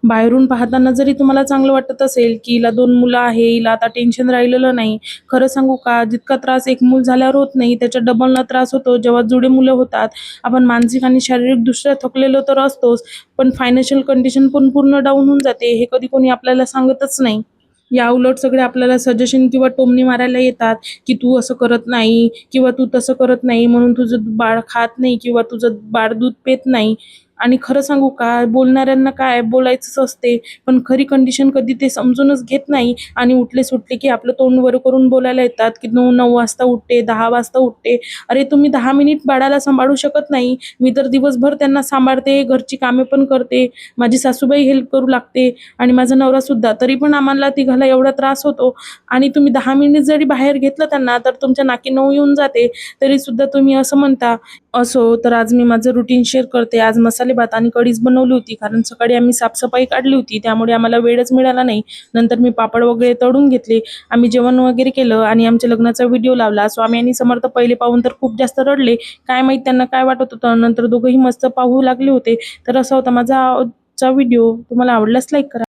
बाहेरून पाहताना जरी तुम्हाला चांगलं वाटत असेल की हिला 2 मुलं आहे, हिला आता टेन्शन राहिलेलं नाही. खरं सांगू का, जितका त्रास एक मूल झाल्यावर होत नाही, त्याच्या डबलनं त्रास होतो जेव्हा जुळे मुलं होतात. आपण मानसिक आणि शारीरिकदृष्ट्या थकलेलो तर असतोच, पण फायनान्शियल कंडिशन पण पूर्ण डाऊन होऊन जाते. हे कधी कोणी आपल्याला सांगतच नाही. या उलट सगळे आपल्याला सजेशन किंवा टोमणे मारायला येतात, की "तू असं करत नाही किंवा तू तसं करत नाही, म्हणून तुझं बाळ खात नाही किंवा तुझं बाळ दूध पीत नाही." आणि खरं सांगू का, बोलणाऱ्यांना काय बोलायचंच असते, पण खरी कंडिशन कधी ते समजूनच घेत नाही आणि उठले-सुटले की आपलं तोंड वर करून बोलायला येतात, की "9 वाजता उठते, 10 वाजता उठते." अरे तुम्ही 10 मिनिट बाळाला सांभाळू शकत नाही. मी तर दिवसभर त्यांना सांभाळते, घरची कामे पण करते, माझी सासूबाई हेल्प करू लागते आणि माझा नवरासुद्धा. तरी पण आम्हाला तिघाला एवढा त्रास होतो आणि तुम्ही 10 मिनिट जरी बाहेर घेतलं त्यांना, तर तुमच्या नाकी नऊ येऊन जाते. तरीसुद्धा तुम्ही असं म्हणता. असो, तर आज मी माझं रुटीन शेअर करते. आज मसाले भात आणि कढीच बनवली होती, कारण सकाळी आम्ही साफसफाई काढली होती, त्यामुळे आम्हाला वेळच मिळाला नाही. नंतर मी पापड वगैरे तळून घेतले. आम्ही जेवण वगैरे केलं आणि आमच्या लग्नाचा व्हिडिओ लावला. स्वामी आणि समर्थ पहिले पाहून तर खूप जास्त रडले. काय माहीत त्यांना काय वाटत होतं. नंतर दोघंही मस्त पाहू लागले होते. तर असा होता माझा आजचा व्हिडिओ. तुम्हाला आवडल्यास लाईक करा.